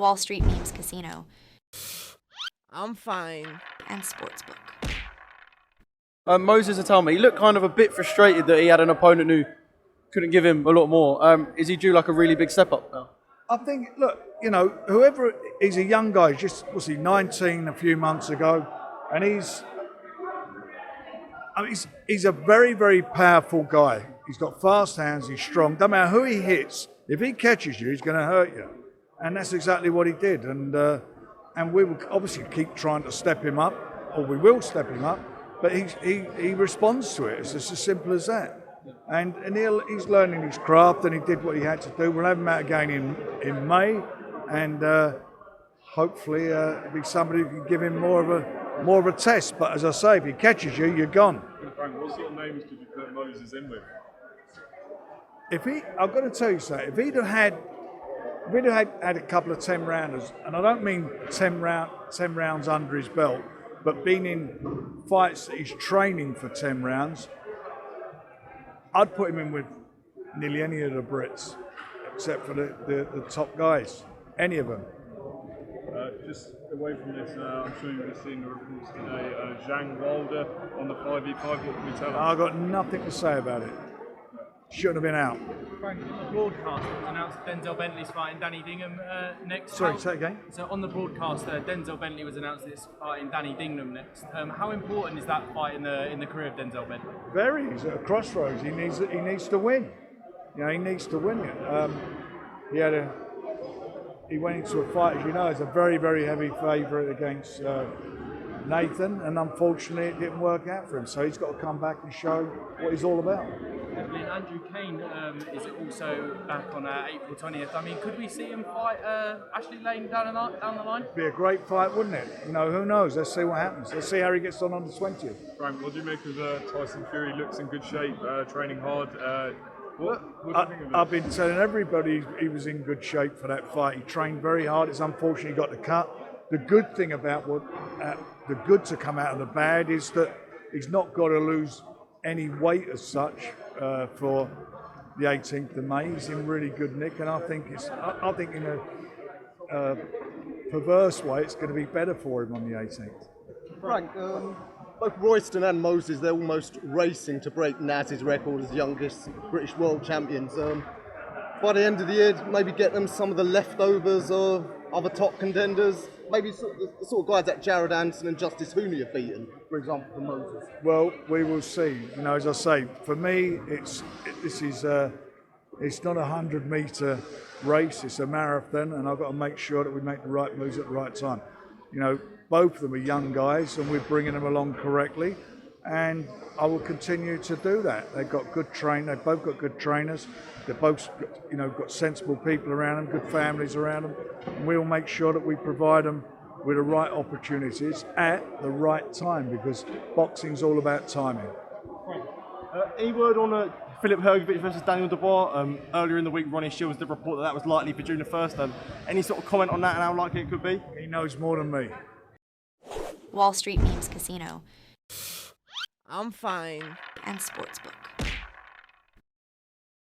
Wall Street Memes Casino, I'm fine. and Sportsbook. Moses had told me he looked kind of a bit frustrated that he had an opponent who couldn't give him a lot more. Is he due like a really big step up now? I think, look, whoever, he's a young guy, was he 19 a few months ago, and he's a very, very powerful guy. He's got fast hands, he's strong. Don't matter who he hits, if he catches you, he's going to hurt you. And that's exactly what he did. And we will obviously keep trying to step him up, or we will step him up, but he responds to it. It's just as simple as that. And he's learning his craft, and he did what he had to do. We'll have him out again in May, and hopefully it'll be somebody who can give him more of a test. But as I say, if he catches you, you're gone. Frank, what sort of names could you put Moses in with? I've got to tell you something. If he'd have had a couple of 10 rounders, and I don't mean 10 rounds under his belt, but been in fights that he's training for 10 rounds, I'd put him in with nearly any of the Brits, except for the top guys, any of them. Just away from this, I'm sure you've seen the reports today. Zhang-Wilder on the 5v5, what can we tell him? I've got nothing to say about it. Shouldn't have been out. Frank, on the broadcast, it was announced Denzel Bentley's fighting Danny Dingham next. Sorry, say again? So on the broadcast, Denzel Bentley was announced that it's fighting Danny Dingham next. How important is that fight in the career of Denzel Bentley? Very. He's at a crossroads. He needs to win. He needs to win it. He went into a fight, as you know, as a very, very heavy favourite against Nathan, and unfortunately it didn't work out for him. So he's got to come back and show what he's all about. Andrew Kane is also back on April 20th. I mean, could we see him fight Ashley Lane down the line? It'd be a great fight, wouldn't it? Who knows? Let's see what happens. Let's see how he gets on the 20th. Frank, what do you make of Tyson Fury? Looks in good shape, training hard. What do you think of this? I've been telling everybody he was in good shape for that fight. He trained very hard. It's unfortunate he got the cut. The good thing about the good to come out of the bad is that he's not got to lose any weight as such for the 18th of May. He's in really good nick, and I think in a perverse way it's going to be better for him on the 18th. Frank, both Royston and Moses, they're almost racing to break Naz's record as the youngest British world champions. By the end of the year, maybe get them some of the leftovers of other top contenders, maybe the sort of guys that Jared Anderson and Justice Hooney have beaten, for example, for Moses. Well, we will see. As I say, for me, it's not a 100-metre race, it's a marathon, and I've got to make sure that we make the right moves at the right time. Both of them are young guys, and we're bringing them along correctly, and I will continue to do that. They've got good they've both got good trainers. They've both got sensible people around them, good families around them, and we'll make sure that we provide them with the right opportunities at the right time, because boxing's all about timing. Any word on Philip Hergovich versus Daniel Dubois? Earlier in the week, Ronnie Shields did report that was likely for June the 1st. Any sort of comment on that and how likely it could be? He knows more than me. Wall Street Memes Casino, I'm fine. and Sportsbook.